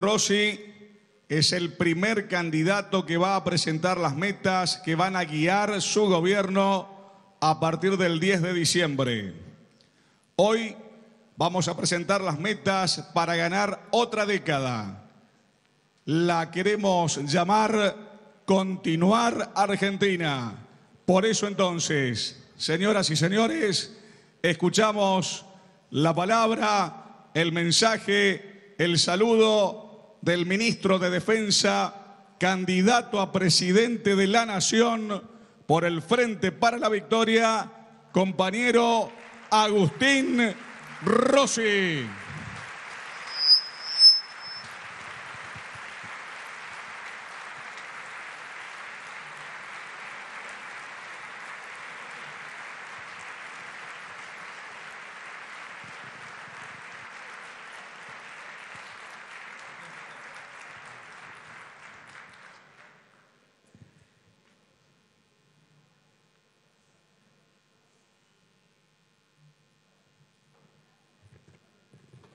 Rossi es el primer candidato que va a presentar las metas que van a guiar su gobierno a partir del 10 de diciembre. Hoy vamos a presentar las metas para ganar otra década. La queremos llamar Continuar Argentina. Por eso entonces, señoras y señores, escuchamos la palabra, el mensaje, el saludo del ministro de Defensa, candidato a presidente de la Nación por el Frente para la Victoria, compañero Agustín Rossi.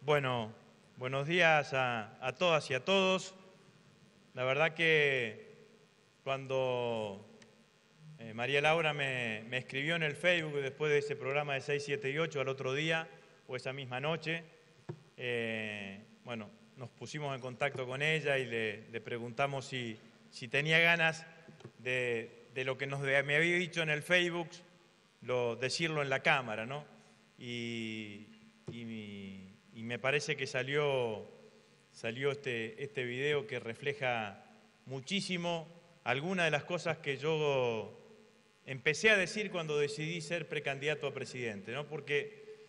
Bueno, buenos días a todas y a todos. La verdad que cuando María Laura me escribió en el Facebook después de ese programa de 6, 7 y 8 al otro día, o esa misma noche, bueno, nos pusimos en contacto con ella y le preguntamos si tenía ganas de lo que me había dicho en el Facebook, decirlo en la cámara, ¿no? Y me parece que salió este video que refleja muchísimo algunas de las cosas que yo empecé a decir cuando decidí ser precandidato a presidente, ¿no? Porque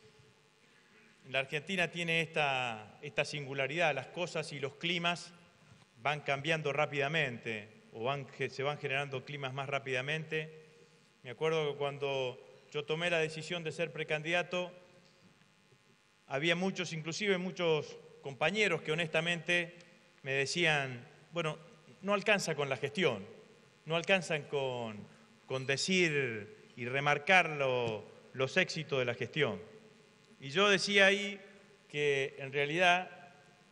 la Argentina tiene esta singularidad, las cosas y los climas van cambiando rápidamente o se van generando climas más rápidamente. Me acuerdo que cuando yo tomé la decisión de ser precandidato, había inclusive muchos compañeros que honestamente me decían, bueno, no alcanza con la gestión, no alcanzan con decir y remarcar los éxitos de la gestión. Y yo decía ahí que en realidad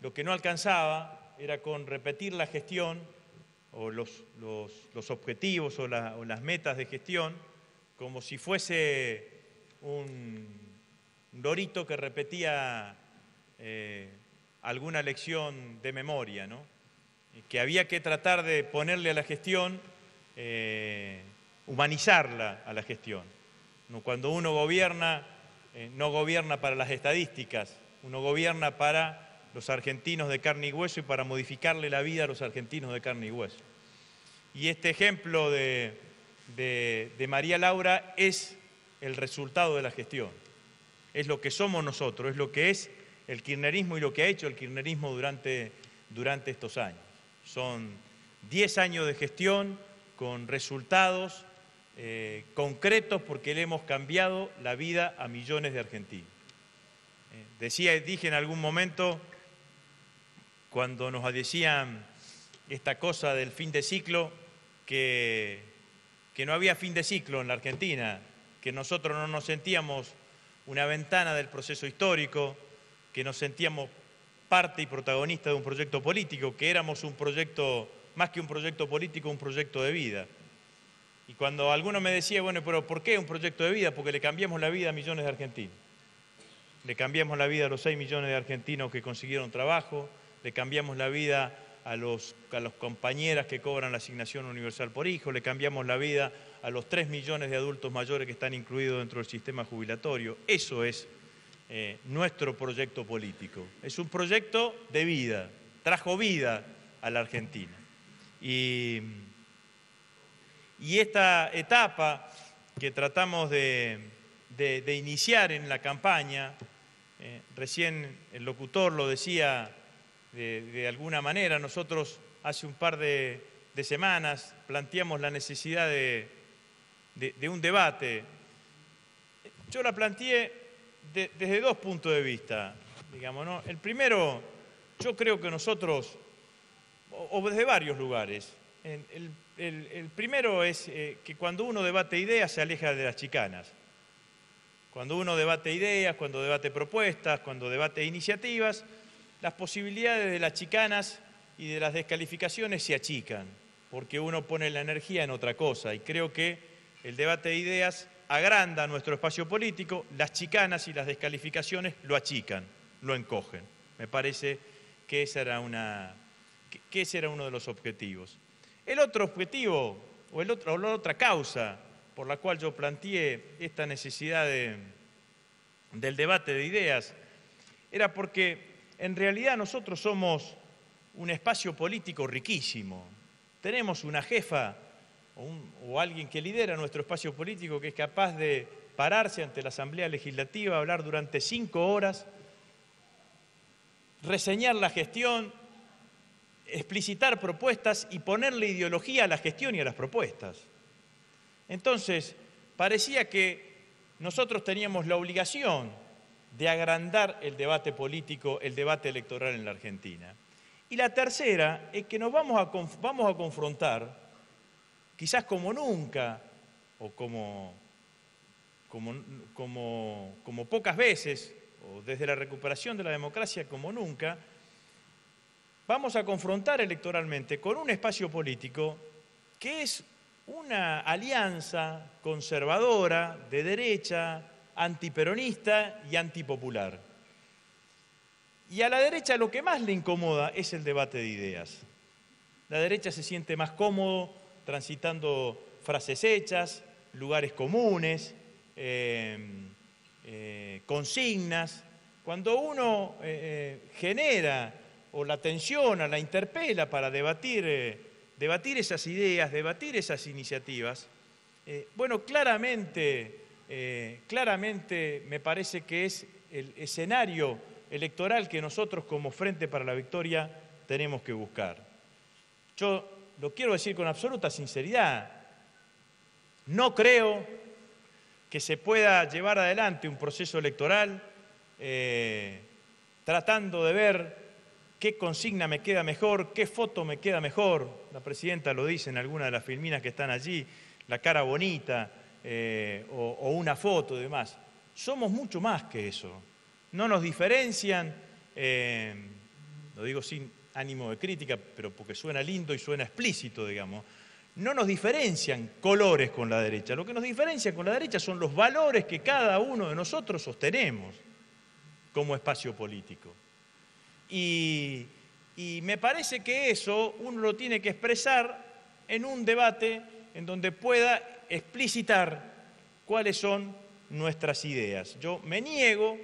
lo que no alcanzaba era con repetir la gestión o los objetivos o las metas de gestión como si fuese un lorito que repetía alguna lección de memoria, ¿no? Que había que tratar de ponerle a la gestión, humanizarla a la gestión. Cuando uno gobierna, no gobierna para las estadísticas, uno gobierna para los argentinos de carne y hueso y para modificarle la vida a los argentinos de carne y hueso. Y este ejemplo de María Laura es el resultado de la gestión. Es lo que somos nosotros, es lo que es el kirchnerismo y lo que ha hecho el kirchnerismo durante estos años. Son 10 años de gestión con resultados concretos porque le hemos cambiado la vida a millones de argentinos. Dije en algún momento, cuando nos decían esta cosa del fin de ciclo, que no había fin de ciclo en la Argentina, que nosotros no nos sentíamos una ventana del proceso histórico, que nos sentíamos parte y protagonista de un proyecto político, que éramos un proyecto, más que un proyecto político, un proyecto de vida. Y cuando alguno me decía, bueno, pero ¿por qué un proyecto de vida? Porque le cambiamos la vida a millones de argentinos. Le cambiamos la vida a los 6 millones de argentinos que consiguieron trabajo, le cambiamos la vida a las compañeras que cobran la asignación universal por hijo, le cambiamos la vida a los 3 millones de adultos mayores que están incluidos dentro del sistema jubilatorio. Eso es nuestro proyecto político. Es un proyecto de vida, trajo vida a la Argentina. Y esta etapa que tratamos de iniciar en la campaña, recién el locutor lo decía de alguna manera, nosotros hace un par de semanas planteamos la necesidad de un debate. Yo la planteé desde dos puntos de vista, digamos, ¿no? El primero, yo creo que nosotros, o desde varios lugares, el primero es que cuando uno debate ideas se aleja de las chicanas. Cuando uno debate ideas, cuando debate propuestas, cuando debate iniciativas, las posibilidades de las chicanas y de las descalificaciones se achican, porque uno pone la energía en otra cosa, y creo que el debate de ideas agranda nuestro espacio político, las chicanas y las descalificaciones lo achican, lo encogen. Me parece que ese era uno de los objetivos. El otro objetivo, o la otra causa por la cual yo planteé esta necesidad del debate de ideas, era porque en realidad nosotros somos un espacio político riquísimo. Tenemos una jefa o alguien que lidera nuestro espacio político que es capaz de pararse ante la Asamblea Legislativa, hablar durante 5 horas, reseñar la gestión, explicitar propuestas y ponerle ideología a la gestión y a las propuestas. Entonces, parecía que nosotros teníamos la obligación de agrandar el debate político, el debate electoral en la Argentina. Y la tercera es que nos vamos a confrontar, quizás como nunca, o como pocas veces, o desde la recuperación de la democracia como nunca, vamos a confrontar electoralmente con un espacio político que es una alianza conservadora, de derecha, antiperonista y antipopular. Y a la derecha lo que más le incomoda es el debate de ideas. La derecha se siente más cómodo transitando frases hechas, lugares comunes, consignas. Cuando uno genera o la tensiona, la interpela para debatir esas ideas, debatir esas iniciativas, bueno, claramente me parece que es el escenario electoral que nosotros como Frente para la Victoria tenemos que buscar. Yo lo quiero decir con absoluta sinceridad, no creo que se pueda llevar adelante un proceso electoral tratando de ver qué consigna me queda mejor, qué foto me queda mejor. La presidenta lo dice en alguna de las filminas que están allí, la cara bonita o una foto y demás. Somos mucho más que eso. No nos diferencian, lo digo sin ánimo de crítica, pero porque suena lindo y suena explícito, digamos, no nos diferencian colores con la derecha. Lo que nos diferencia con la derecha son los valores que cada uno de nosotros sostenemos como espacio político. Y me parece que eso uno lo tiene que expresar en un debate en donde pueda explicitar cuáles son nuestras ideas. Yo me niego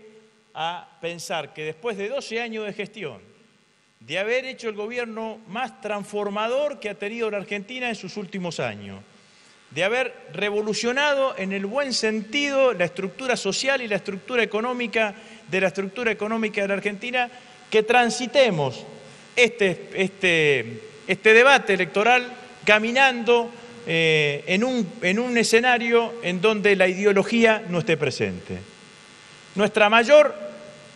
a pensar que después de 12 años de gestión, de haber hecho el gobierno más transformador que ha tenido la Argentina en sus últimos años, de haber revolucionado en el buen sentido la estructura social y la estructura económica de la Argentina, que transitemos este debate electoral caminando en un escenario en donde la ideología no esté presente. Nuestra mayor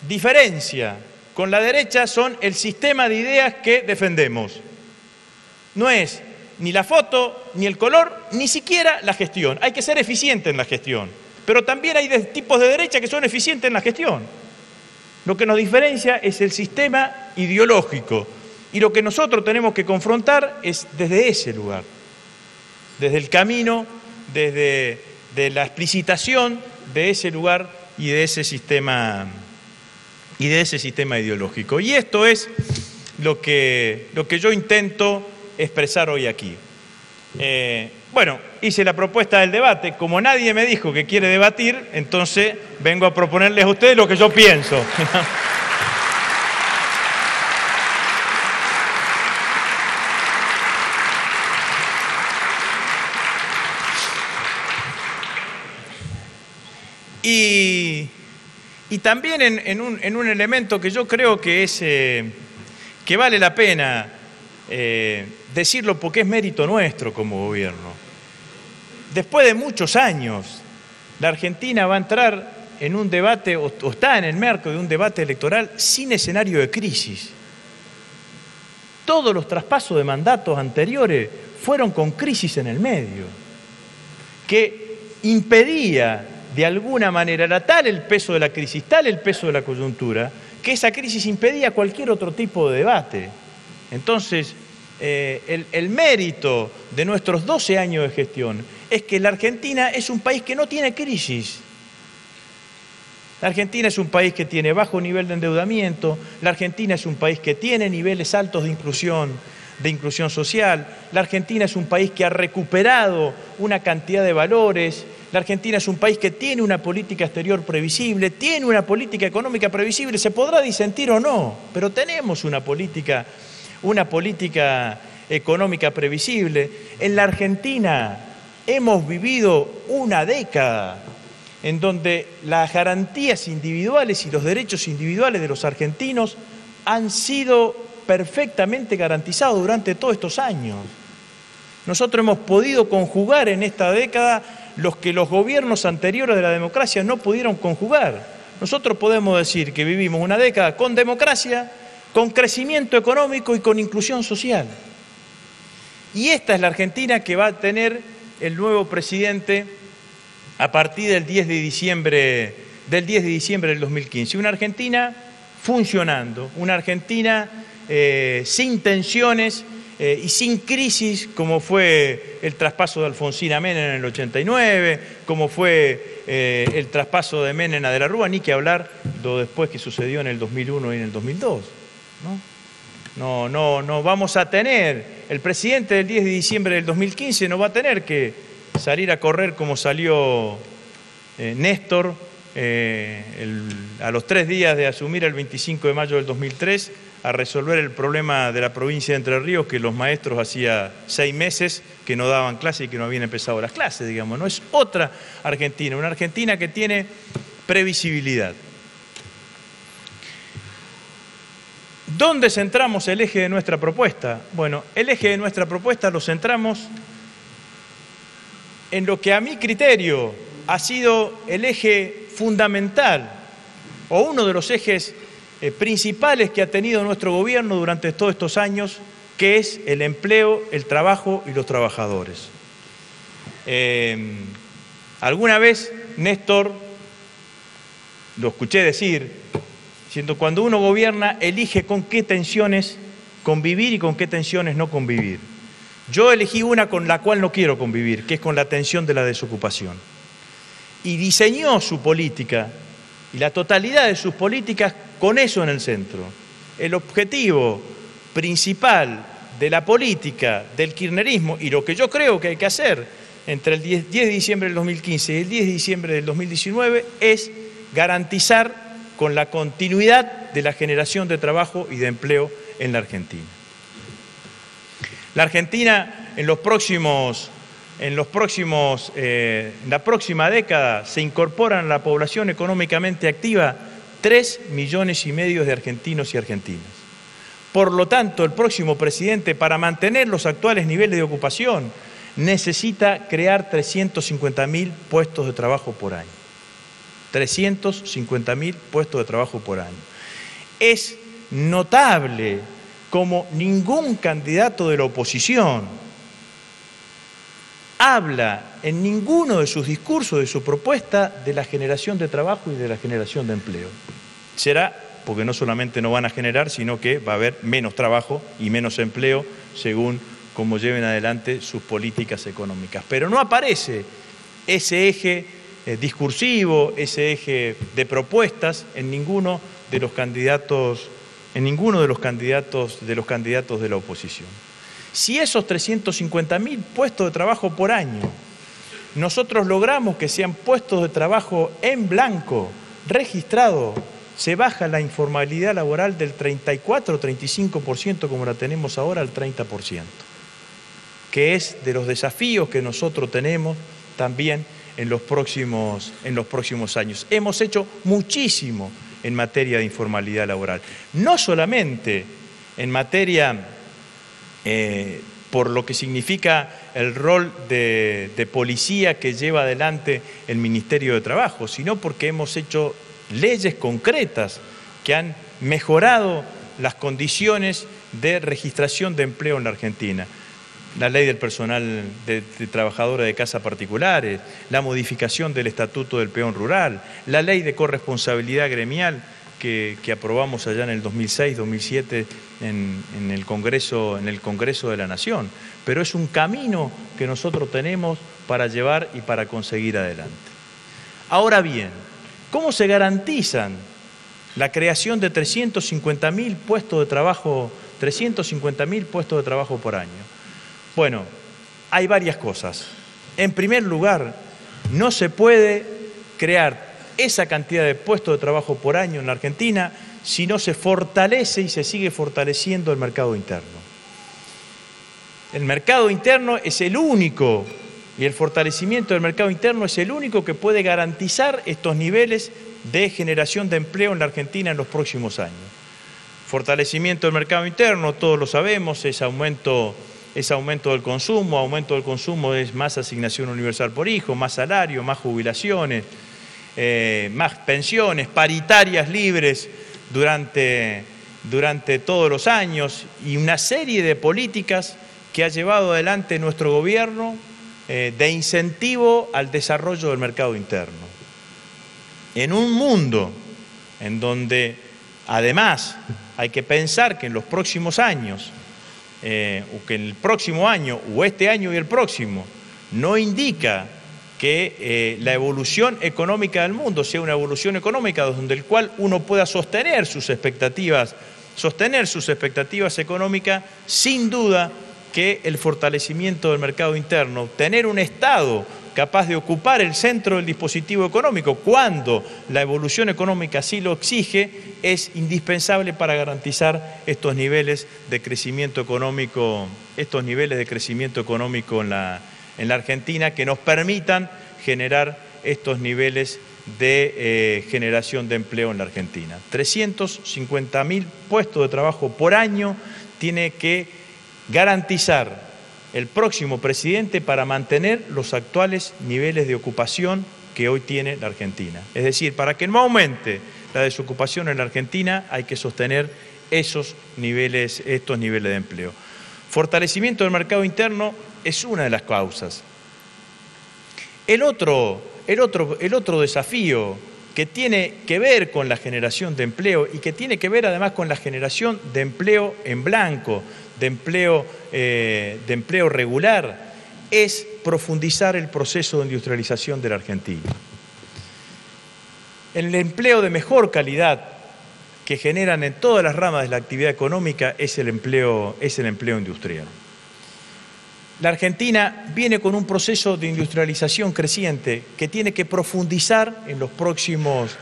diferencia con la derecha son el sistema de ideas que defendemos. No es ni la foto, ni el color, ni siquiera la gestión. Hay que ser eficiente en la gestión, pero también hay tipos de derecha que son eficientes en la gestión. Lo que nos diferencia es el sistema ideológico, y lo que nosotros tenemos que confrontar es desde ese lugar, desde el camino, desde la explicitación de ese lugar y de ese sistema ideológico. Y esto es lo que yo intento expresar hoy aquí. Bueno, hice la propuesta del debate. Como nadie me dijo que quiere debatir, entonces vengo a proponerles a ustedes lo que yo pienso. Y también en un elemento que yo creo que que vale la pena decirlo, porque es mérito nuestro como gobierno. Después de muchos años, la Argentina va a entrar en un debate, o está en el marco de un debate electoral sin escenario de crisis. Todos los traspasos de mandatos anteriores fueron con crisis en el medio, que impedía de alguna manera, era tal el peso de la crisis, tal el peso de la coyuntura, que esa crisis impedía cualquier otro tipo de debate. Entonces, el mérito de nuestros 12 años de gestión es que la Argentina es un país que no tiene crisis. La Argentina es un país que tiene bajo nivel de endeudamiento, la Argentina es un país que tiene niveles altos de inclusión social, la Argentina es un país que ha recuperado una cantidad de valores, la Argentina es un país que tiene una política exterior previsible, tiene una política económica previsible, se podrá disentir o no, pero tenemos una política económica previsible. En la Argentina hemos vivido una década en donde las garantías individuales y los derechos individuales de los argentinos han sido perfectamente garantizados durante todos estos años. Nosotros hemos podido conjugar en esta década los que los gobiernos anteriores de la democracia no pudieron conjugar. Nosotros podemos decir que vivimos una década con democracia, con crecimiento económico y con inclusión social. Y esta es la Argentina que va a tener el nuevo presidente a partir del 10 de diciembre del 2015. Una Argentina funcionando, una Argentina sin tensiones y sin crisis, como fue el traspaso de Alfonsín a Menem en el 89, como fue el traspaso de Menem a De la Rúa, ni que hablar lo después que sucedió en el 2001 y en el 2002. No vamos a tener, el presidente del 10 de diciembre del 2015 no va a tener que salir a correr como salió Néstor a los 3 días de asumir el 25 de mayo del 2003 a resolver el problema de la provincia de Entre Ríos, que los maestros hacía 6 meses que no daban clase y que no habían empezado las clases, digamos. No es otra Argentina, una Argentina que tiene previsibilidad. ¿Dónde centramos el eje de nuestra propuesta? Bueno, el eje de nuestra propuesta lo centramos en lo que a mi criterio ha sido el eje fundamental o uno de los ejes principales que ha tenido nuestro gobierno durante todos estos años, que es el empleo, el trabajo y los trabajadores. Alguna vez Néstor, lo escuché decir, diciendo, cuando uno gobierna elige con qué tensiones convivir y con qué tensiones no convivir. Yo elegí una con la cual no quiero convivir, que es con la tensión de la desocupación. Y diseñó su política y la totalidad de sus políticas con eso en el centro. El objetivo principal de la política del kirchnerismo y lo que yo creo que hay que hacer entre el 10 de diciembre del 2015 y el 10 de diciembre del 2019 es garantizar con la continuidad de la generación de trabajo y de empleo en la Argentina. La Argentina en la próxima década se incorporan a la población económicamente activa 3,5 millones de argentinos y argentinas. Por lo tanto, el próximo presidente, para mantener los actuales niveles de ocupación, necesita crear 350.000 puestos de trabajo por año. 350.000 puestos de trabajo por año. Es notable como ningún candidato de la oposición habla en ninguno de sus discursos, de su propuesta, de la generación de trabajo y de la generación de empleo. Será porque no solamente no van a generar, sino que va a haber menos trabajo y menos empleo según cómo lleven adelante sus políticas económicas. Pero no aparece ese eje discursivo, ese eje de propuestas en ninguno de los candidatos de la oposición. Si esos 350.000 puestos de trabajo por año nosotros logramos que sean puestos de trabajo en blanco, registrados, se baja la informalidad laboral del 34 o 35% como la tenemos ahora al 30%, que es de los desafíos que nosotros tenemos también en los próximos años. Hemos hecho muchísimo en materia de informalidad laboral, no solamente en materia por lo que significa el rol de policía que lleva adelante el Ministerio de Trabajo, sino porque hemos hecho leyes concretas que han mejorado las condiciones de registración de empleo en la Argentina. La ley del personal de trabajadores de casas particulares, la modificación del Estatuto del Peón Rural, la ley de corresponsabilidad gremial que aprobamos allá en el 2006-2007 en el Congreso de la Nación, pero es un camino que nosotros tenemos para llevar y para conseguir adelante. Ahora bien, ¿cómo se garantizan la creación de 350.000 puestos de trabajo, 350.000 puestos de trabajo por año? Bueno, hay varias cosas. En primer lugar, no se puede crear esa cantidad de puestos de trabajo por año en la Argentina si no se fortalece y se sigue fortaleciendo el mercado interno. El mercado interno es el único, y el fortalecimiento del mercado interno es el único que puede garantizar estos niveles de generación de empleo en la Argentina en los próximos años. Fortalecimiento del mercado interno, todos lo sabemos, es aumento del consumo es más asignación universal por hijo, más salario, más jubilaciones, más pensiones, paritarias libres durante todos los años y una serie de políticas que ha llevado adelante nuestro gobierno de incentivo al desarrollo del mercado interno. En un mundo en donde además hay que pensar que en los próximos años, o que en el próximo año, o este año y el próximo, no indica que la evolución económica del mundo sea una evolución económica donde el cual uno pueda sostener sus expectativas económicas, sin duda que el fortalecimiento del mercado interno, tener un Estado capaz de ocupar el centro del dispositivo económico cuando la evolución económica así lo exige, es indispensable para garantizar estos niveles de crecimiento económico, en la Argentina, que nos permitan generar estos niveles de generación de empleo en la Argentina. 350.000 puestos de trabajo por año tiene que garantizar el próximo presidente para mantener los actuales niveles de ocupación que hoy tiene la Argentina. Es decir, para que no aumente la desocupación en la Argentina hay que sostener estos niveles de empleo. Fortalecimiento del mercado interno es una de las causas. El otro desafío que tiene que ver con la generación de empleo y que tiene que ver además con la generación de empleo en blanco, de empleo regular, es profundizar el proceso de industrialización de la Argentina. El empleo de mejor calidad que generan en todas las ramas de la actividad económica es el empleo industrial. La Argentina viene con un proceso de industrialización creciente que tiene que profundizar en los próximos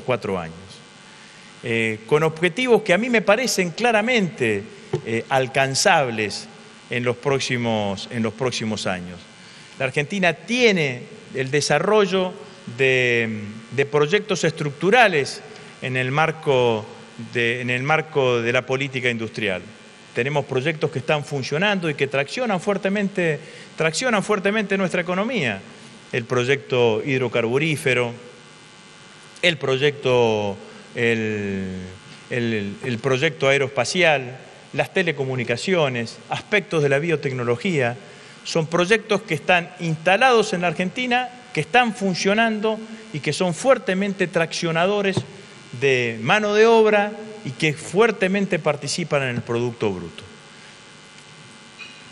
4 años. Con objetivos que a mí me parecen claramente alcanzables en los próximos años. La Argentina tiene el desarrollo de proyectos estructurales en el marco de la política industrial. Tenemos proyectos que están funcionando y que traccionan fuertemente nuestra economía. El proyecto hidrocarburífero, el proyecto aeroespacial, las telecomunicaciones, aspectos de la biotecnología, son proyectos que están instalados en la Argentina, que están funcionando y que son fuertemente traccionadores de mano de obra y que fuertemente participan en el Producto Bruto.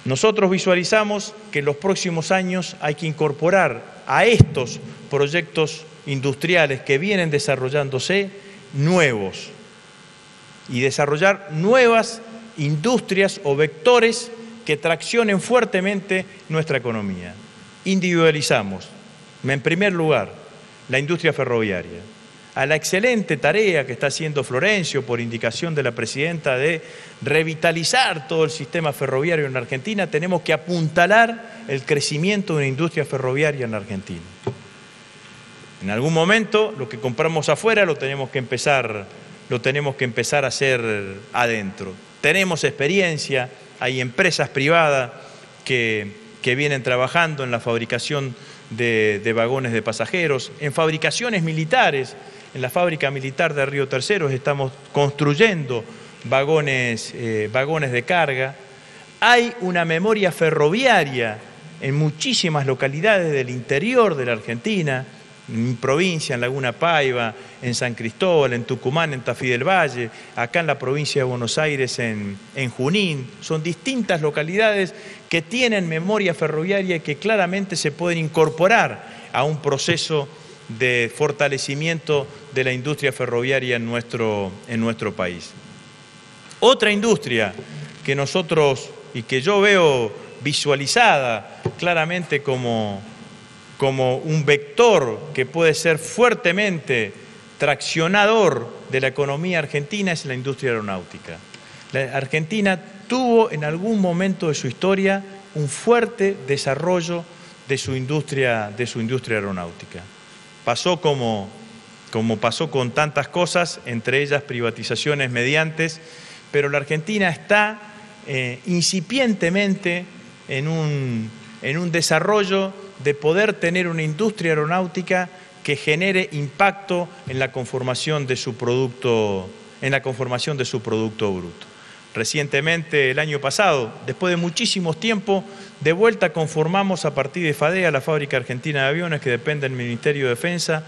Nosotros visualizamos que en los próximos años hay que incorporar a estos proyectos industriales que vienen desarrollándose nuevos y desarrollar nuevas industrias o vectores que traccionen fuertemente nuestra economía. Individualizamos, en primer lugar, la industria ferroviaria. A la excelente tarea que está haciendo Florencio por indicación de la presidenta de revitalizar todo el sistema ferroviario en la Argentina, tenemos que apuntalar el crecimiento de una industria ferroviaria en la Argentina. En algún momento lo que compramos afuera lo tenemos que empezar a hacer adentro. Tenemos experiencia, hay empresas privadas que vienen trabajando en la fabricación de vagones de pasajeros, en fabricaciones militares. En la fábrica militar de Río Terceros estamos construyendo vagones de carga. Hay una memoria ferroviaria en muchísimas localidades del interior de la Argentina en mi provincia, en Laguna Paiva, en San Cristóbal, en Tucumán, en Tafí del Valle, acá en la provincia de Buenos Aires, en Junín. Son distintas localidades que tienen memoria ferroviaria y que claramente se pueden incorporar a un proceso de fortalecimiento de la industria ferroviaria en nuestro país. Otra industria que nosotros y que yo veo visualizada claramente como un vector que puede ser fuertemente traccionador de la economía argentina es la industria aeronáutica. La Argentina tuvo en algún momento de su historia un fuerte desarrollo de su industria aeronáutica. Pasó como pasó con tantas cosas, entre ellas privatizaciones mediantes, pero la Argentina está incipientemente en un desarrollo de poder tener una industria aeronáutica que genere impacto en la conformación de su producto bruto. Recientemente, el año pasado, después de muchísimos tiempos, de vuelta conformamos a partir de FADEA, la Fábrica Argentina de Aviones, que depende del Ministerio de Defensa,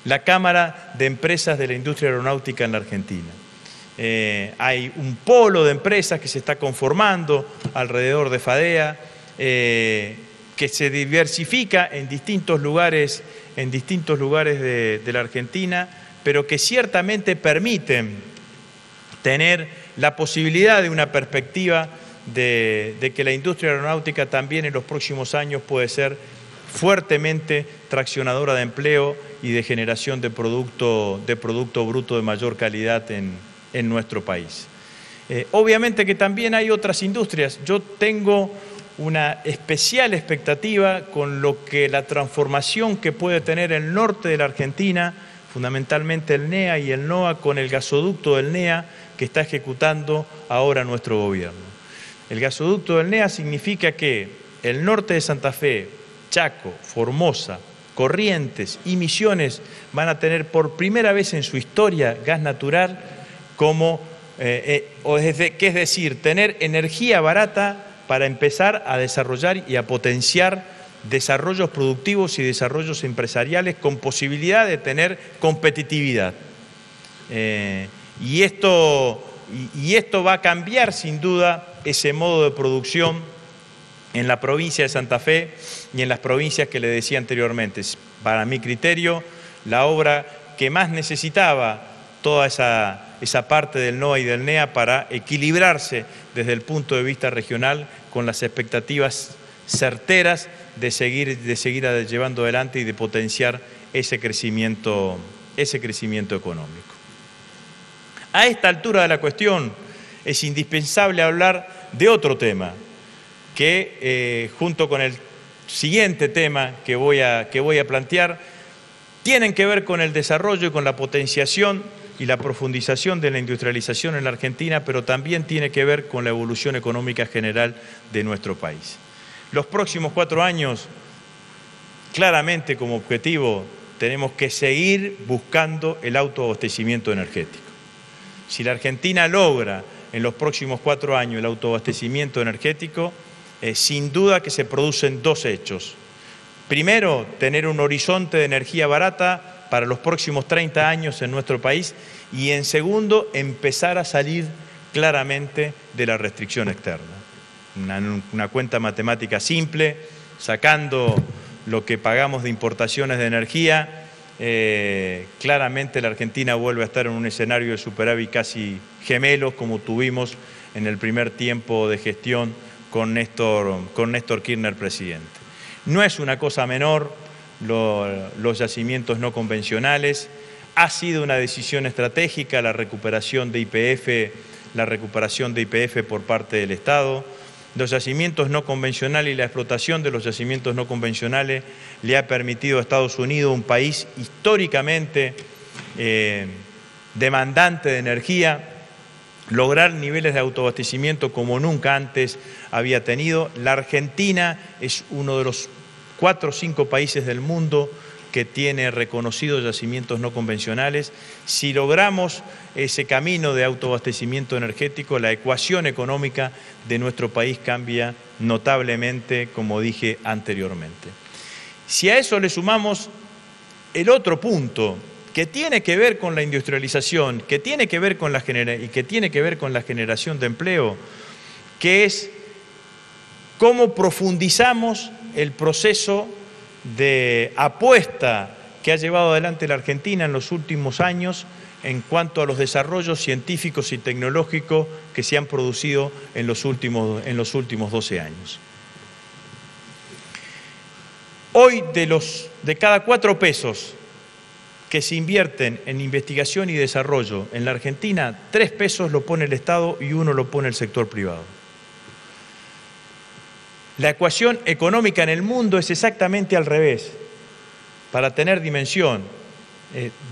la Cámara de Empresas de la Industria Aeronáutica en la Argentina. Hay un polo de empresas que se está conformando alrededor de FADEA, que se diversifica en distintos lugares de la Argentina, pero que ciertamente permiten tener la posibilidad de una perspectiva de que la industria aeronáutica también en los próximos años puede ser fuertemente traccionadora de empleo y de generación de producto bruto de mayor calidad en nuestro país. Obviamente que también hay otras industrias. Yo tengo una especial expectativa con lo que la transformación que puede tener el norte de la Argentina, fundamentalmente el NEA y el NOA, con el gasoducto del NEA que está ejecutando ahora nuestro gobierno. El gasoducto del NEA significa que el norte de Santa Fe, Chaco, Formosa, Corrientes y Misiones van a tener por primera vez en su historia gas natural es decir, tener energía barata para empezar a desarrollar y a potenciar desarrollos productivos y desarrollos empresariales con posibilidad de tener competitividad. Y esto va a cambiar sin duda ese modo de producción en la provincia de Santa Fe y en las provincias que le decía anteriormente. Para mi criterio, la obra que más necesitaba toda esa parte del NOA y del NEA para equilibrarse desde el punto de vista regional con las expectativas certeras de seguir llevando adelante y de potenciar ese crecimiento económico. A esta altura de la cuestión es indispensable hablar de otro tema que junto con el siguiente tema que voy a plantear tienen que ver con el desarrollo y con la potenciación y la profundización de la industrialización en la Argentina, pero también tiene que ver con la evolución económica general de nuestro país. Los próximos 4 años, claramente como objetivo, tenemos que seguir buscando el autoabastecimiento energético. Si la Argentina logra en los próximos 4 años el autoabastecimiento energético, sin duda que se producen 2 hechos. Primero, tener un horizonte de energía barata para los próximos 30 años en nuestro país y en segundo, empezar a salir claramente de la restricción externa. Una cuenta matemática simple, sacando lo que pagamos de importaciones de energía, claramente la Argentina vuelve a estar en un escenario de superávit casi gemelos como tuvimos en el primer tiempo de gestión con Néstor Kirchner presidente. No es una cosa menor los yacimientos no convencionales, ha sido una decisión estratégica la recuperación de YPF por parte del Estado. Los yacimientos no convencionales y la explotación de los yacimientos no convencionales le ha permitido a Estados Unidos, un país históricamente demandante de energía, lograr niveles de autoabastecimiento como nunca antes había tenido. La Argentina es uno de los 4 o 5 países del mundo que tiene reconocidos yacimientos no convencionales. Si logramos ese camino de autoabastecimiento energético, la ecuación económica de nuestro país cambia notablemente, como dije anteriormente. Si a eso le sumamos el otro punto que tiene que ver con la industrialización, que tiene que ver con la generación de empleo, que es cómo profundizamos el proceso de apuesta que ha llevado adelante la Argentina en los últimos años en cuanto a los desarrollos científicos y tecnológicos que se han producido en los últimos 12 años. Hoy, de cada 4 pesos que se invierten en investigación y desarrollo en la Argentina, 3 pesos lo pone el Estado y 1 lo pone el sector privado. La ecuación económica en el mundo es exactamente al revés. Para tener dimensión,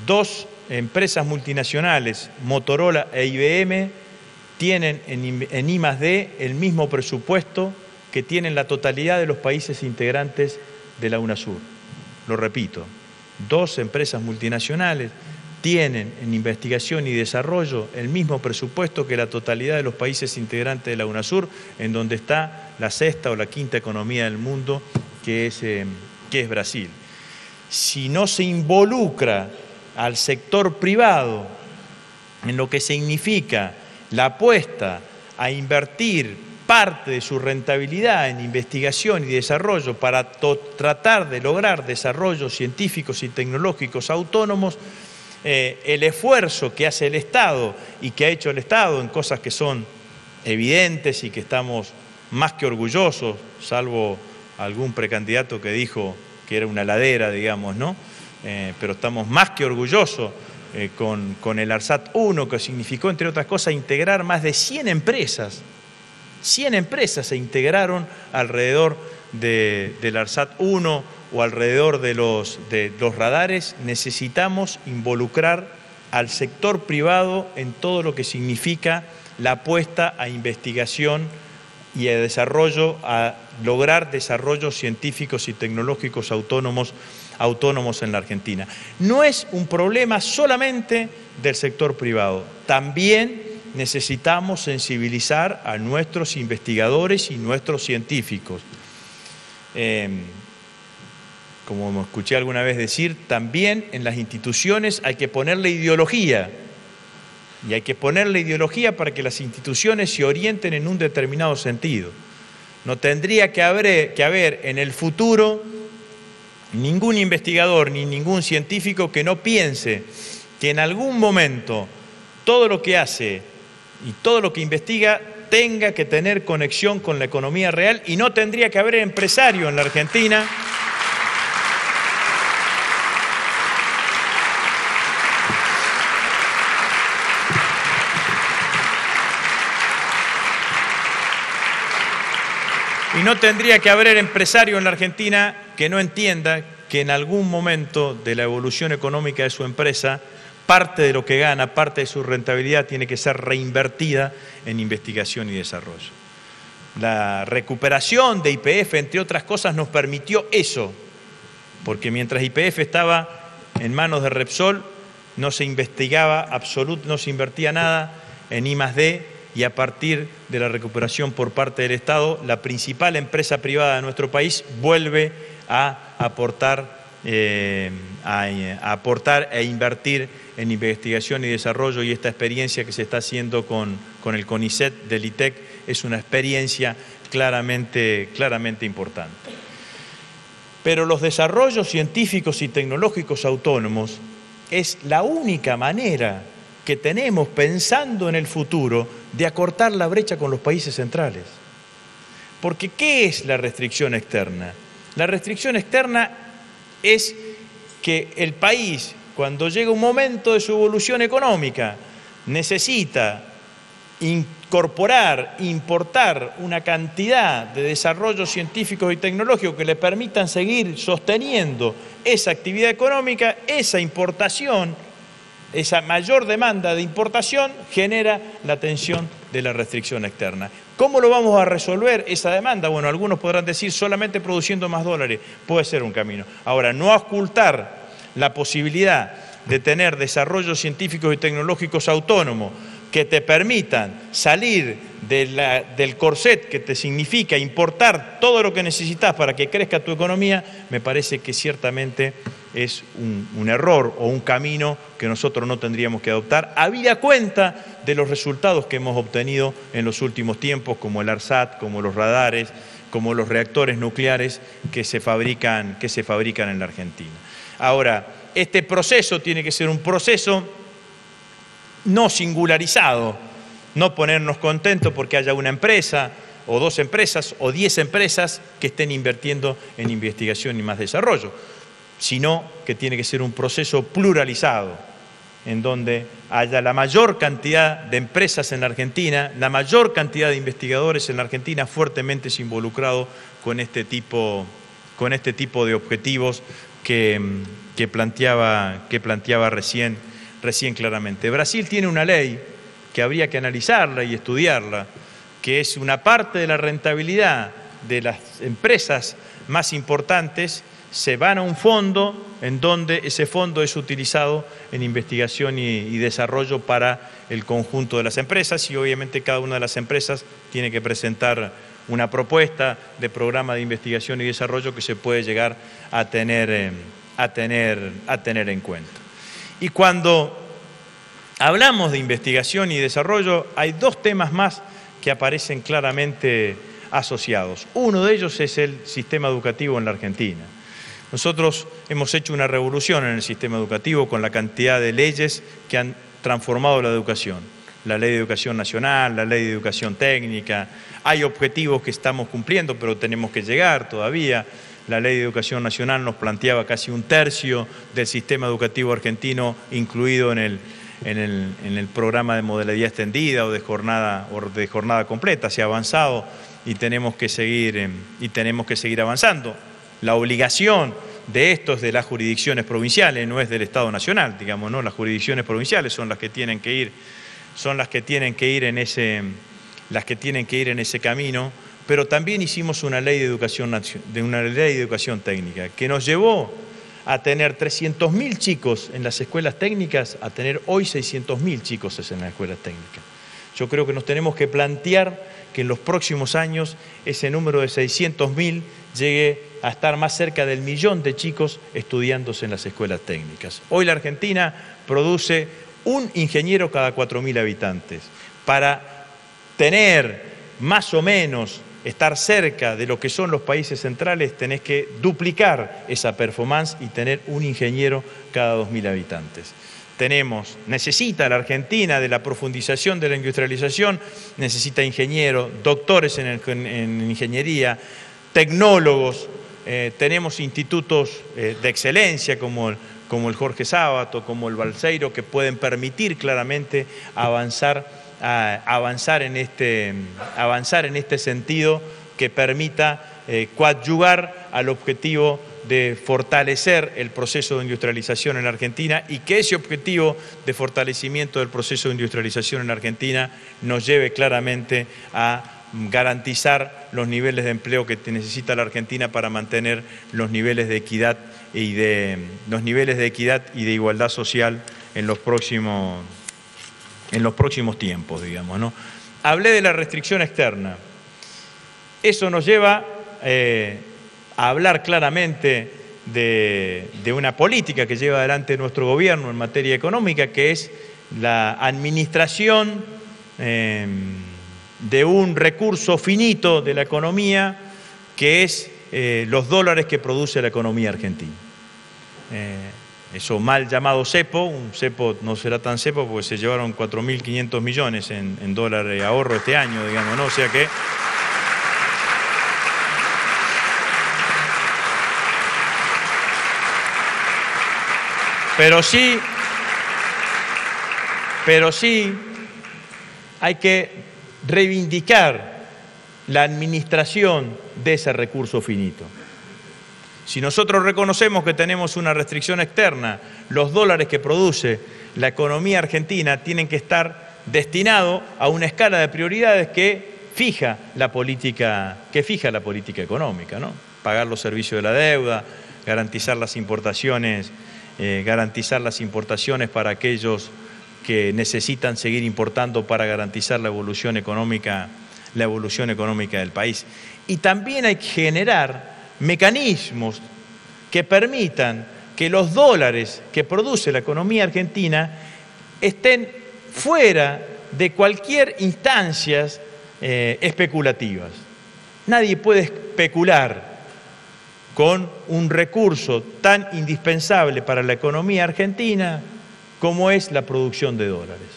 2 empresas multinacionales, Motorola e IBM, tienen en I+D el mismo presupuesto que tienen la totalidad de los países integrantes de la UNASUR. Lo repito, 2 empresas multinacionales tienen en investigación y desarrollo el mismo presupuesto que la totalidad de los países integrantes de la UNASUR, en donde está la 6ª o la 5ª economía del mundo, que es Brasil. Si no se involucra al sector privado en lo que significa la apuesta a invertir parte de su rentabilidad en investigación y desarrollo para tratar de lograr desarrollos científicos y tecnológicos autónomos, el esfuerzo que hace el Estado y que ha hecho el Estado en cosas que son evidentes y que estamos más que orgullosos, salvo algún precandidato que dijo que era una ladera, digamos, ¿no? Pero estamos más que orgullosos con el ARSAT 1, que significó, entre otras cosas, integrar más de 100 empresas. 100 empresas se integraron alrededor del ARSAT 1 o alrededor de los radares. Necesitamos involucrar al sector privado en todo lo que significa la apuesta a investigación y a desarrollo, a lograr desarrollos científicos y tecnológicos autónomos en la Argentina. No es un problema solamente del sector privado, también necesitamos sensibilizar a nuestros investigadores y nuestros científicos. Como me escuché alguna vez decir, también en las instituciones hay que ponerle ideología, y hay que ponerle ideología para que las instituciones se orienten en un determinado sentido. No tendría que haber en el futuro ningún investigador ni ningún científico que no piense que en algún momento todo lo que hace y todo lo que investiga tenga que tener conexión con la economía real, y no tendría que haber empresario en la Argentina que no entienda que en algún momento de la evolución económica de su empresa, parte de lo que gana, parte de su rentabilidad tiene que ser reinvertida en investigación y desarrollo. La recuperación de YPF, entre otras cosas, nos permitió eso, porque mientras YPF estaba en manos de Repsol, no se investigaba no se invertía nada en I+D, y a partir de la recuperación por parte del Estado, la principal empresa privada de nuestro país vuelve a aportar e invertir en investigación y desarrollo, y esta experiencia que se está haciendo con el CONICET del ITEC es una experiencia claramente importante. Pero los desarrollos científicos y tecnológicos autónomos es la única manera que tenemos, pensando en el futuro, de acortar la brecha con los países centrales. Porque ¿qué es la restricción externa? La restricción externa es que el país, cuando llega un momento de su evolución económica, necesita importar una cantidad de desarrollos científicos y tecnológicos que le permitan seguir sosteniendo esa actividad económica. Esa importación, esa mayor demanda de importación genera la tensión de la restricción externa. ¿Cómo lo vamos a resolver esa demanda? Bueno, algunos podrán decir solamente produciendo más dólares. Puede ser un camino. Ahora, no ocultar la posibilidad de tener desarrollos científicos y tecnológicos autónomos que te permitan salir del corset que te significa importar todo lo que necesitas para que crezca tu economía, me parece que ciertamente es un error o un camino que nosotros no tendríamos que adoptar, habida cuenta de los resultados que hemos obtenido en los últimos tiempos, como el ARSAT, como los radares, como los reactores nucleares que se fabrican en la Argentina. Ahora, este proceso tiene que ser un proceso no singularizado, no ponernos contentos porque haya una empresa o 2 empresas o 10 empresas que estén invirtiendo en investigación y más desarrollo, sino que tiene que ser un proceso pluralizado, en donde haya la mayor cantidad de empresas en la Argentina, la mayor cantidad de investigadores en la Argentina fuertemente involucrados con este tipo de objetivos que planteaba recién claramente. Brasil tiene una ley que habría que analizarla y estudiarla, que es una parte de la rentabilidad de las empresas más importantes se van a un fondo en donde ese fondo es utilizado en investigación y desarrollo para el conjunto de las empresas, y obviamente cada una de las empresas tiene que presentar una propuesta de programa de investigación y desarrollo que se puede llegar a tener en cuenta. Y cuando hablamos de investigación y desarrollo, hay 2 temas más que aparecen claramente asociados. Uno de ellos es el sistema educativo en la Argentina. Nosotros hemos hecho una revolución en el sistema educativo con la cantidad de leyes que han transformado la educación. La Ley de Educación Nacional, la Ley de Educación Técnica. Hay objetivos que estamos cumpliendo, pero tenemos que llegar todavía. La Ley de Educación Nacional nos planteaba casi 1/3 del sistema educativo argentino incluido en el programa de modalidad extendida o de jornada completa. Se ha avanzado y tenemos que seguir avanzando. La obligación de esto es de las jurisdicciones provinciales, no es del Estado Nacional, digamos, ¿no? Las jurisdicciones provinciales son las que tienen que ir en ese camino, pero también hicimos una ley de educación técnica que nos llevó a tener 300.000 chicos en las escuelas técnicas, a tener hoy 600.000 chicos en las escuelas técnicas. Yo creo que nos tenemos que plantear que en los próximos años ese número de 600.000 llegue a estar más cerca del 1.000.000 de chicos estudiándose en las escuelas técnicas. Hoy la Argentina produce un ingeniero cada 4.000 habitantes. Para tener más o menos, estar cerca de lo que son los países centrales, tenés que duplicar esa performance y tener un ingeniero cada 2.000 habitantes. Necesita la Argentina de la profundización de la industrialización, necesita ingenieros, doctores en ingeniería, tecnólogos, tenemos institutos de excelencia como el Jorge Sábato, como el Balseiro, que pueden permitir claramente avanzar en este sentido que permita coadyuvar al objetivo de fortalecer el proceso de industrialización en la Argentina, y que ese objetivo de fortalecimiento del proceso de industrialización en la Argentina nos lleve claramente a garantizar los niveles de empleo que necesita la Argentina para mantener los niveles de equidad y de igualdad social en los próximos tiempos, digamos, ¿no? Hablé de la restricción externa. Eso nos lleva a hablar claramente de una política que lleva adelante nuestro gobierno en materia económica, que es la administración de un recurso finito de la economía, que es los dólares que produce la economía argentina. Eso mal llamado cepo, un cepo no será tan cepo porque se llevaron 4.500 millones en dólares de ahorro este año, digamos, ¿no? O sea que... Pero sí hay que reivindicar la administración de ese recurso finito. Si nosotros reconocemos que tenemos una restricción externa, los dólares que produce la economía argentina tienen que estar destinados a una escala de prioridades que fija la política económica, ¿no? Pagar los servicios de la deuda, garantizar las importaciones para aquellos que necesitan seguir importando para garantizar la evolución económica del país. Y también hay que generar mecanismos que permitan que los dólares que produce la economía argentina estén fuera de cualquier instancia especulativas. Nadie puede especular con un recurso tan indispensable para la economía argentina como es la producción de dólares.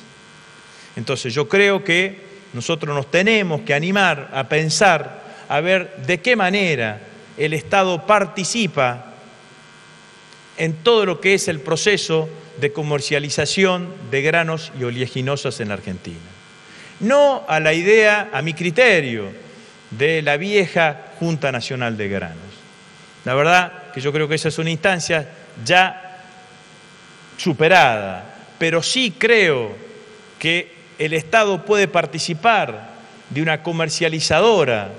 Entonces yo creo que nosotros nos tenemos que animar a pensar, a ver de qué manera el Estado participa en todo lo que es el proceso de comercialización de granos y oleaginosas en la Argentina. No a la idea, a mi criterio, de la vieja Junta Nacional de Granos. La verdad que yo creo que esa es una instancia ya superada, pero sí creo que el Estado puede participar de una comercializadora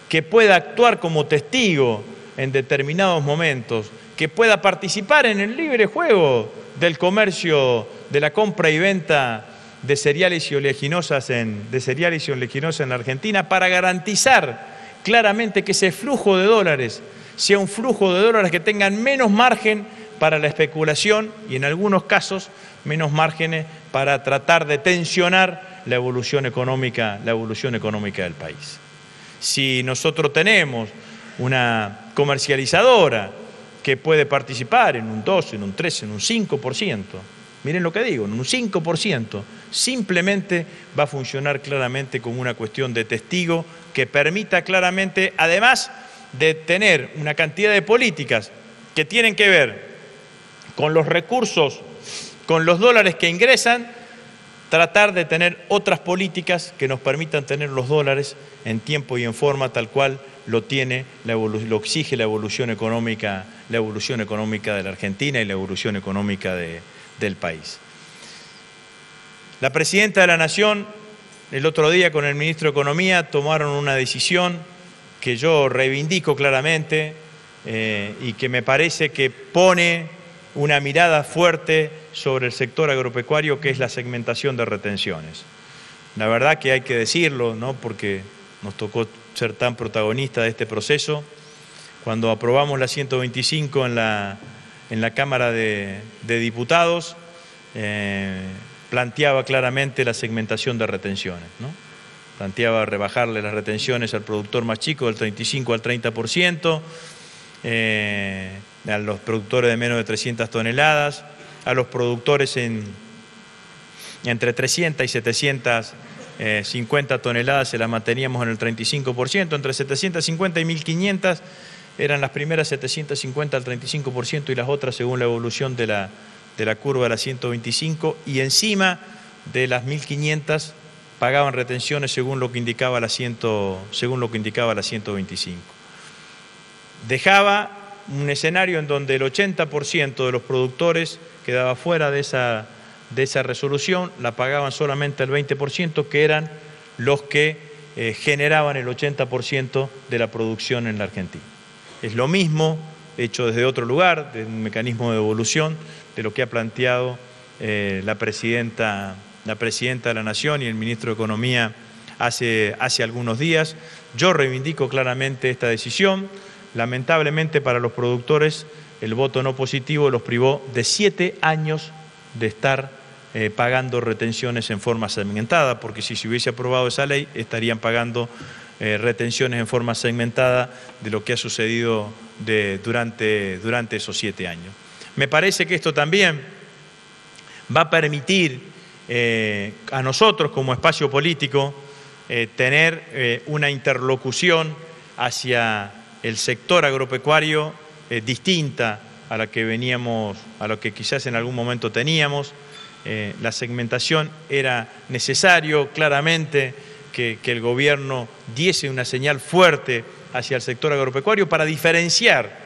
que pueda actuar como testigo en determinados momentos, que pueda participar en el libre juego del comercio, de la compra y venta de cereales y oleaginosas en la Argentina, para garantizar claramente que ese flujo de dólares sea un flujo de dólares que tengan menos margen para la especulación y en algunos casos menos márgenes para tratar de tensionar la evolución económica del país. Si nosotros tenemos una comercializadora que puede participar en un 12, en un 13, en un 5%, miren lo que digo, en un 5%, simplemente va a funcionar claramente como una cuestión de testigo que permita claramente, además de tener una cantidad de políticas que tienen que ver con los recursos, con los dólares que ingresan, tratar de tener otras políticas que nos permitan tener los dólares en tiempo y en forma tal cual lo exige la evolución económica de la Argentina y la evolución económica del país. La Presidenta de la Nación, el otro día con el Ministro de Economía, tomaron una decisión que yo reivindico claramente y que me parece que pone una mirada fuerte sobre el sector agropecuario, que es la segmentación de retenciones. La verdad que hay que decirlo, ¿no?, porque nos tocó ser tan protagonista de este proceso. Cuando aprobamos la 125 en la Cámara de Diputados, planteaba claramente la segmentación de retenciones, ¿no? Planteaba rebajarle las retenciones al productor más chico del 35 al 30%, a los productores de menos de 300 toneladas, a los productores entre 300 y 750 toneladas se las manteníamos en el 35%, entre 750 y 1500 eran las primeras 750 al 35% y las otras según la evolución de la curva de la 125, y encima de las 1500 pagaban retenciones según lo que indicaba la 125. Dejaba un escenario en donde el 80% de los productores quedaba fuera de esa resolución, la pagaban solamente el 20%, que eran los que generaban el 80% de la producción en la Argentina. Es lo mismo, hecho desde otro lugar, de un mecanismo de devolución, de lo que ha planteado la Presidenta de la Nación y el Ministro de Economía hace algunos días. Yo reivindico claramente esta decisión. Lamentablemente para los productores el voto no positivo los privó de 7 años de estar pagando retenciones en forma segmentada, porque si se hubiese aprobado esa ley estarían pagando retenciones en forma segmentada de lo que ha sucedido durante esos 7 años. Me parece que esto también va a permitir a nosotros como espacio político tener una interlocución hacia el sector agropecuario distinta a la que veníamos, a lo que quizás en algún momento teníamos. La segmentación era necesario, claramente, que el gobierno diese una señal fuerte hacia el sector agropecuario para diferenciar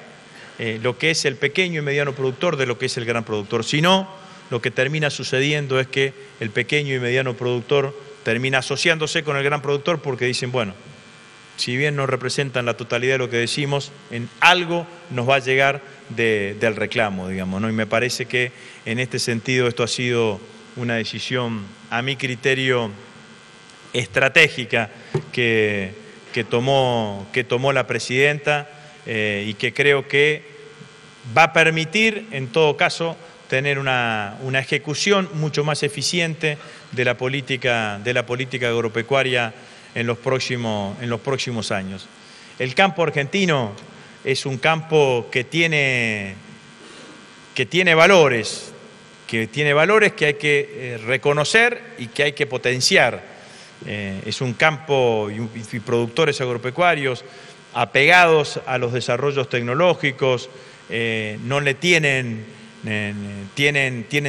lo que es el pequeño y mediano productor de lo que es el gran productor. Si no, lo que termina sucediendo es que el pequeño y mediano productor termina asociándose con el gran productor porque dicen, bueno, si bien no representan la totalidad de lo que decimos, en algo nos va a llegar del reclamo, digamos, ¿no? Y me parece que en este sentido esto ha sido una decisión, a mi criterio, estratégica que tomó la Presidenta y que creo que va a permitir, en todo caso, tener una ejecución mucho más eficiente de la política agropecuaria en los próximos años. El campo argentino es un campo que tiene valores que hay que reconocer y que hay que potenciar. Es un campo y productores agropecuarios apegados a los desarrollos tecnológicos, no le tienen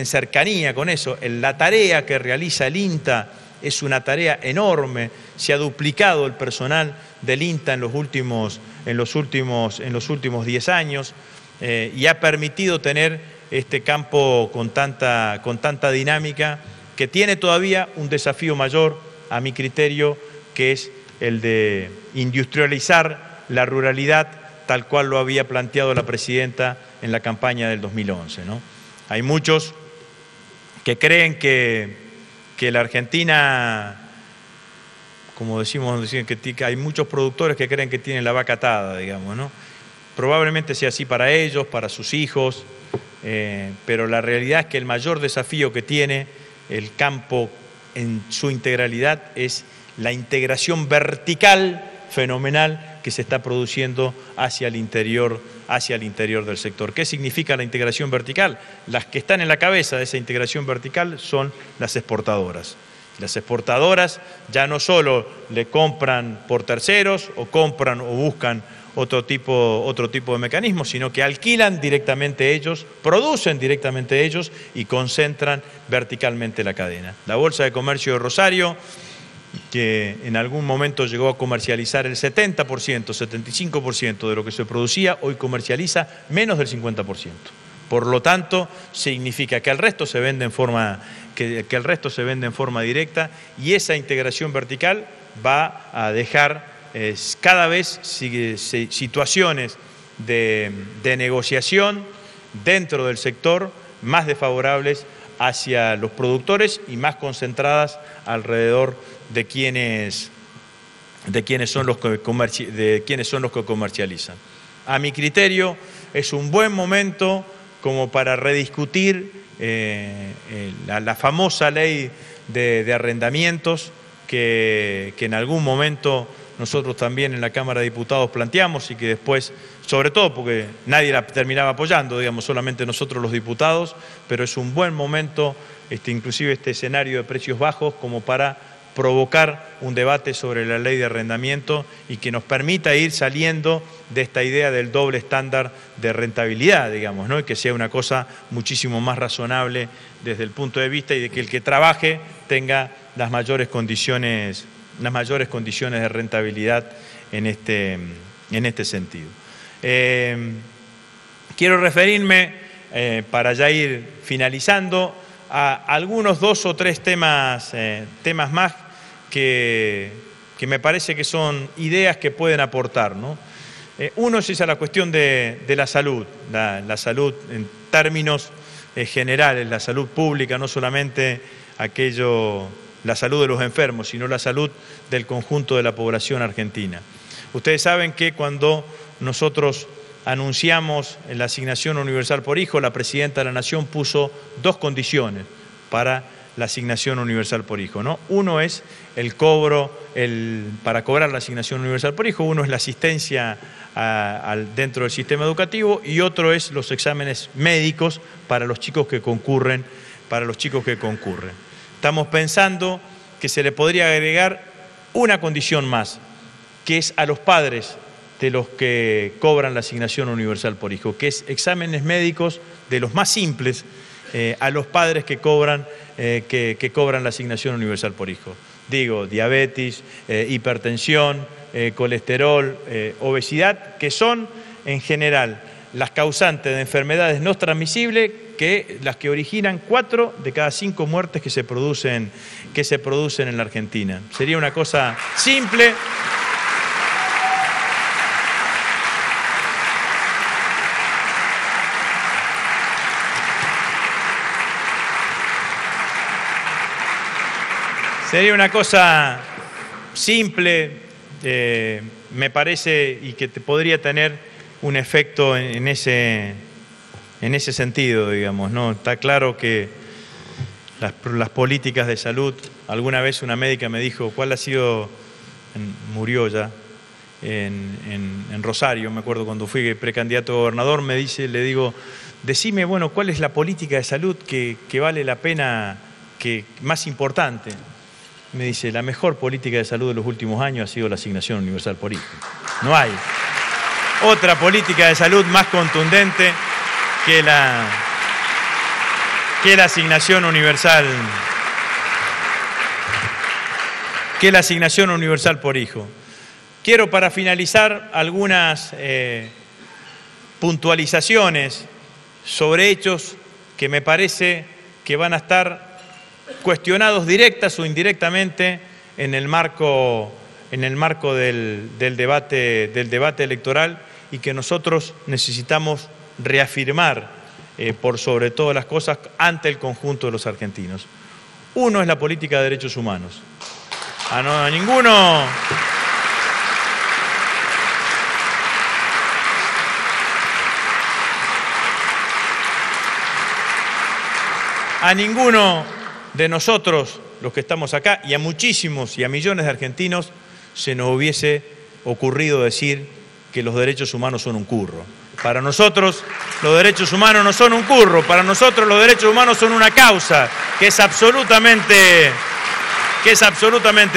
cercanía con eso. La tarea que realiza el INTA es una tarea enorme. Se ha duplicado el personal del INTA en los últimos 10 años y ha permitido tener este campo con tanta dinámica, que tiene todavía un desafío mayor, a mi criterio, que es el de industrializar la ruralidad tal cual lo había planteado la presidenta en la campaña del 2011, ¿no? Hay muchos que creen que la Argentina, como decimos, que hay muchos productores que creen que tienen la vaca atada, digamos, ¿no? Probablemente sea así para ellos, para sus hijos, pero la realidad es que el mayor desafío que tiene el campo en su integralidad es la integración vertical fenomenal que se está produciendo hacia el interior del sector. ¿Qué significa la integración vertical? Las que están en la cabeza de esa integración vertical son las exportadoras. Las exportadoras ya no solo le compran por terceros o compran o buscan otro tipo de mecanismos, sino que alquilan directamente ellos, producen directamente ellos y concentran verticalmente la cadena. La Bolsa de Comercio de Rosario, que en algún momento llegó a comercializar el 70%, 75% de lo que se producía, hoy comercializa menos del 50%. Por lo tanto, significa que el resto se vende en forma directa, y esa integración vertical va a dejar cada vez situaciones de negociación dentro del sector más desfavorables hacia los productores y más concentradas alrededor de quienes son los que comercializan. A mi criterio, es un buen momento como para rediscutir la famosa ley de arrendamientos que en algún momento nosotros también en la Cámara de Diputados planteamos, y que después, sobre todo porque nadie la terminaba apoyando, digamos, solamente nosotros los diputados, pero es un buen momento, inclusive este escenario de precios bajos, como para provocar un debate sobre la ley de arrendamiento y que nos permita ir saliendo de esta idea del doble estándar de rentabilidad, digamos, ¿no? Y que sea una cosa muchísimo más razonable desde el punto de vista y de que el que trabaje tenga las mayores condiciones de rentabilidad en este sentido. Quiero referirme, para ya ir finalizando, a algunos 2 o 3 temas más que me parece que son ideas que pueden aportar, ¿no? Uno es a la cuestión de la salud, la salud en términos generales, la salud pública, no solamente la salud de los enfermos, sino la salud del conjunto de la población argentina. Ustedes saben que cuando nosotros anunciamos la asignación universal por hijo, la Presidenta de la Nación puso 2 condiciones para la asignación universal por hijo, ¿no? Uno es el cobro, para cobrar la asignación universal por hijo, uno es la asistencia dentro del sistema educativo, y otro es los exámenes médicos para los chicos que concurren. Estamos pensando que se le podría agregar una condición más, que es a los padres de los que cobran la asignación universal por hijo, que es exámenes médicos de los más simples a los padres que cobran la asignación universal por hijo. Digo, diabetes, hipertensión, colesterol, obesidad, que son en general las causantes de enfermedades no transmisibles, las que originan 4 de cada 5 muertes que se producen en la Argentina. Sería una cosa simple. Sería una cosa simple, me parece, y que podría tener un efecto en ese en ese sentido, digamos, ¿no? Está claro que las políticas de salud, alguna vez una médica me dijo, ¿cuál ha sido, murió ya, en Rosario, me acuerdo cuando fui precandidato a gobernador, le digo, decime, bueno, ¿cuál es la política de salud que vale la pena, más importante? Me dice, la mejor política de salud de los últimos años ha sido la asignación universal por hijo. No hay otra política de salud más contundente que la asignación universal, por hijo. Quiero, para finalizar, algunas puntualizaciones sobre hechos que me parece que van a estar cuestionados directas o indirectamente en el marco del debate electoral, y que nosotros necesitamos reafirmar por sobre todas las cosas ante el conjunto de los argentinos. Uno es la política de derechos humanos. A ninguno de nosotros, los que estamos acá, y a muchísimos y a millones de argentinos, se nos hubiese ocurrido decir que los derechos humanos son un curro. Para nosotros los derechos humanos no son un curro, para nosotros los derechos humanos son una causa que es absolutamente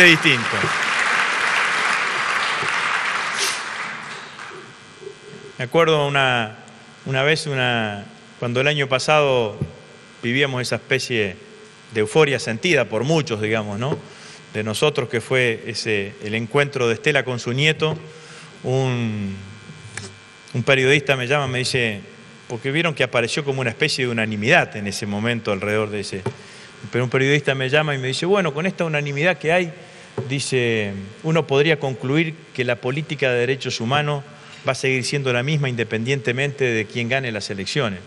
distinto. Me acuerdo una vez, cuando el año pasado vivíamos esa especie de euforia sentida por muchos, digamos, ¿no?, de nosotros, que fue el encuentro de Estela con su nieto. Un periodista me llama, me dice, porque vieron que apareció como una especie de unanimidad en ese momento alrededor de ese. Pero un periodista me llama y me dice, bueno, con esta unanimidad que hay, dice, uno podría concluir que la política de derechos humanos va a seguir siendo la misma independientemente de quién gane las elecciones.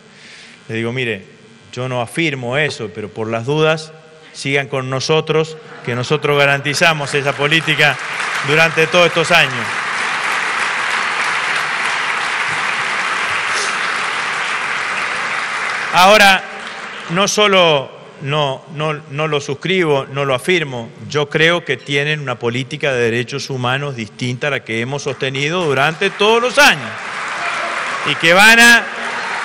Le digo, mire, yo no afirmo eso, pero por las dudas, sigan con nosotros, que nosotros garantizamos esa política durante todos estos años. Ahora, no solo no lo suscribo, no lo afirmo, yo creo que tienen una política de derechos humanos distinta a la que hemos sostenido durante todos los años y que van a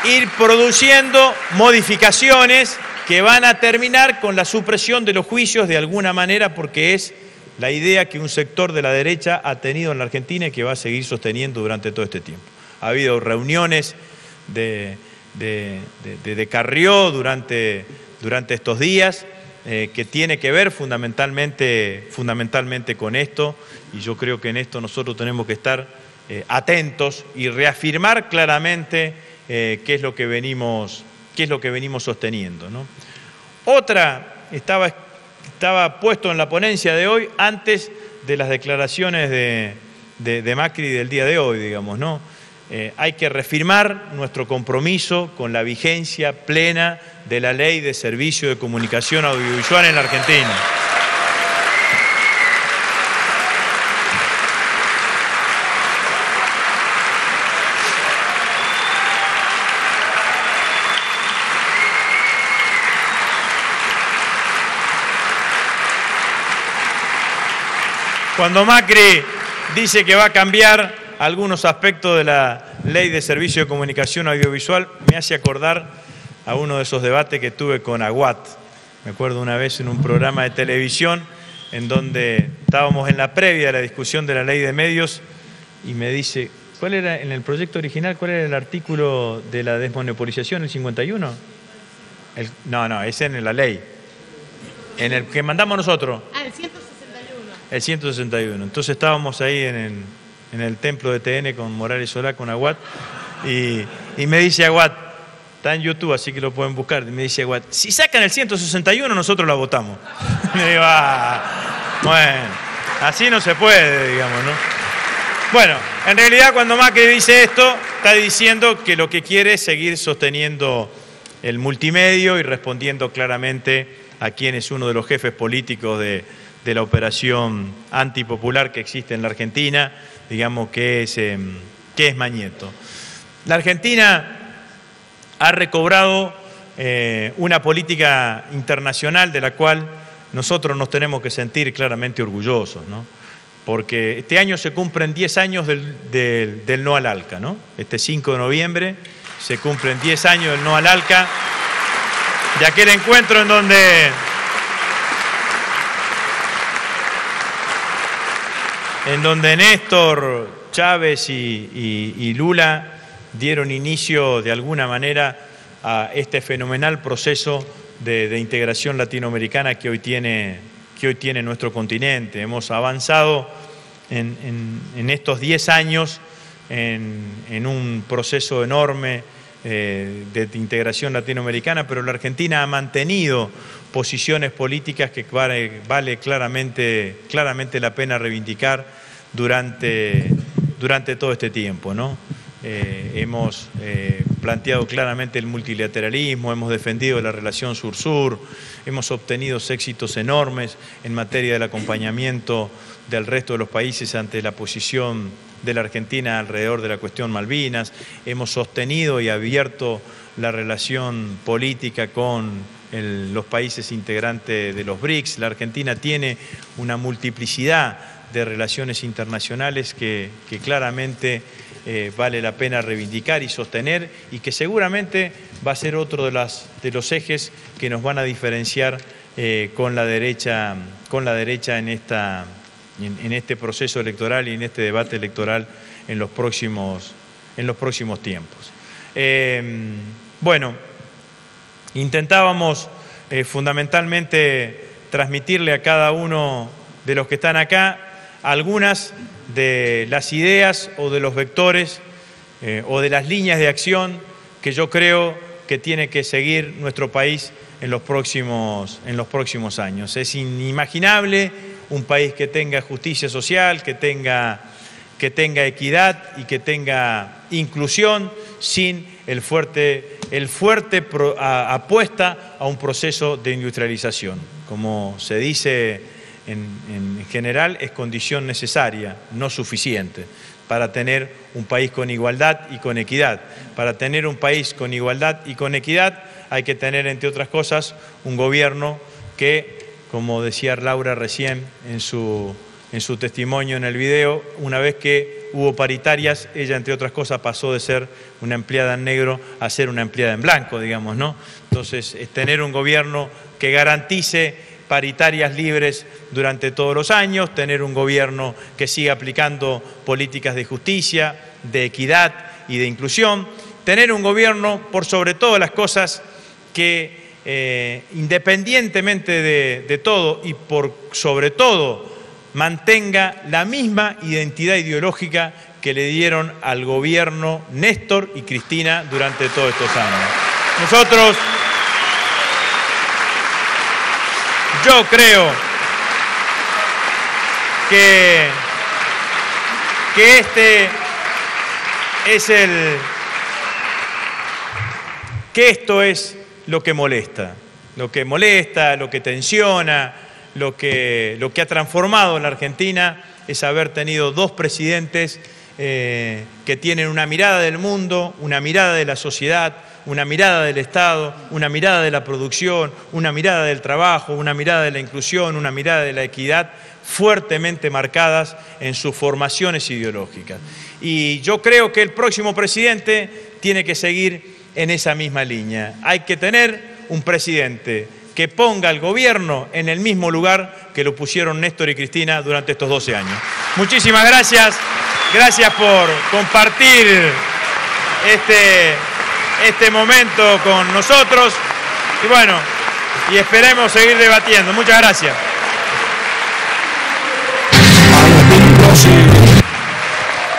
ir produciendo modificaciones que van a terminar con la supresión de los juicios de alguna manera, porque es la idea que un sector de la derecha ha tenido en la Argentina y que va a seguir sosteniendo durante todo este tiempo. Ha habido reuniones de Carrió durante estos días, que tiene que ver fundamentalmente con esto, y yo creo que en esto nosotros tenemos que estar atentos y reafirmar claramente qué es lo que venimos sosteniendo, ¿no? Otra, estaba puesto en la ponencia de hoy, antes de las declaraciones de Macri del día de hoy, digamos, ¿no? Hay que reafirmar nuestro compromiso con la vigencia plena de la Ley de Servicio de Comunicación Audiovisual en la Argentina. Cuando Macri dice que va a cambiar algunos aspectos de la Ley de Servicio de Comunicación Audiovisual, me hace acordar a uno de esos debates que tuve con Aguat. Me acuerdo una vez en un programa de televisión en donde estábamos en la previa de la discusión de la Ley de Medios y me dice, ¿cuál era en el proyecto original, cuál era el artículo de la desmonopolización, el 51? No, ese en la ley. En el que mandamos nosotros. Ah, el 161. El 161. Entonces estábamos ahí en el templo de TN con Morales Solá, con Aguat, y me dice Aguat, está en YouTube, así que lo pueden buscar, y me dice Aguat, si sacan el 161 nosotros la votamos. Y me digo, bueno, así no se puede, digamos, ¿no? Bueno, en realidad cuando Macri dice esto, está diciendo que lo que quiere es seguir sosteniendo el multimedio y respondiendo claramente a quién es uno de los jefes políticos de la operación antipopular que existe en la Argentina, digamos que es Mañeto. La Argentina, ha recobrado una política internacional de la cual nosotros nos tenemos que sentir claramente orgullosos, ¿no? Porque este año se cumplen 10 años del no al ALCA, ¿no? Este 5 de noviembre se cumplen 10 años del no al ALCA, de aquel encuentro en donde Néstor, Chávez y Lula dieron inicio de alguna manera a este fenomenal proceso de integración latinoamericana que hoy tiene nuestro continente. Hemos avanzado en estos 10 años en un proceso enorme de integración latinoamericana, pero la Argentina ha mantenido posiciones políticas que vale claramente la pena reivindicar durante todo este tiempo, ¿no? Hemos planteado claramente el multilateralismo, hemos defendido la relación sur-sur, hemos obtenido éxitos enormes en materia del acompañamiento del resto de los países ante la posición de la Argentina alrededor de la cuestión Malvinas, hemos sostenido y abierto la relación política con los países integrantes de los BRICS. La Argentina tiene una multiplicidad de relaciones internacionales que claramente vale la pena reivindicar y sostener, y que seguramente va a ser otro de los ejes que nos van a diferenciar con la derecha en este proceso electoral y en este debate electoral en los próximos tiempos. Bueno, intentábamos fundamentalmente transmitirle a cada uno de los que están acá algunas de las ideas o de los vectores o de las líneas de acción que yo creo que tiene que seguir nuestro país en los próximos años. Es inimaginable un país que tenga justicia social, que tenga equidad y que tenga inclusión sin el fuerte apuesta a un proceso de industrialización. Como se dice en general, es condición necesaria, no suficiente, para tener un país con igualdad y con equidad. Para tener un país con igualdad y con equidad hay que tener, entre otras cosas, un gobierno que, como decía Laura recién en su testimonio en el video, una vez que hubo paritarias, ella, entre otras cosas, pasó de ser una empleada en negro a ser una empleada en blanco, digamos, ¿no? Entonces, es tener un gobierno que garantice paritarias libres durante todos los años, tener un gobierno que siga aplicando políticas de justicia, de equidad y de inclusión, tener un gobierno, por sobre todas las cosas, que independientemente de todo y por sobre todo mantenga la misma identidad ideológica que le dieron al gobierno Néstor y Cristina durante todos estos años. Yo creo que esto es lo que molesta, lo que tensiona, lo que ha transformado la Argentina es haber tenido dos presidentes que tienen una mirada del mundo, una mirada de la sociedad, una mirada del Estado, una mirada de la producción, una mirada del trabajo, una mirada de la inclusión, una mirada de la equidad, fuertemente marcadas en sus formaciones ideológicas. Y yo creo que el próximo presidente tiene que seguir en esa misma línea. Hay que tener un presidente que ponga al gobierno en el mismo lugar que lo pusieron Néstor y Cristina durante estos 12 años. Muchísimas gracias. Gracias por compartir este momento con nosotros y bueno, y esperemos seguir debatiendo. Muchas gracias.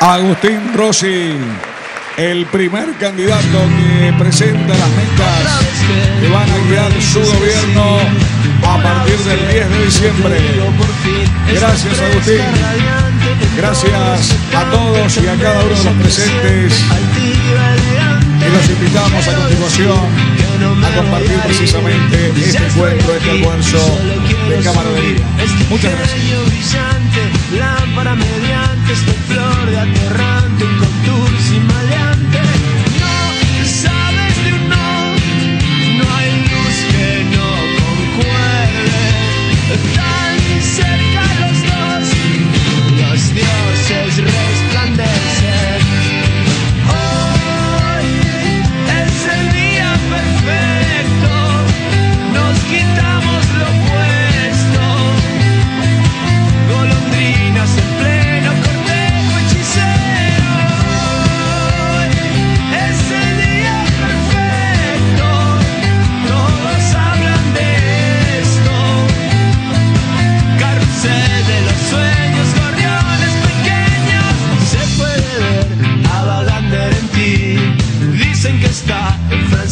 Agustín Rossi, el primer candidato que presenta las metas que van a guiar su gobierno a partir del 10 de diciembre. Gracias, Agustín. Gracias a todos y a cada uno de los presentes. Y los invitamos a continuación a compartir precisamente este encuentro, este almuerzo de camaradería. Muchas gracias.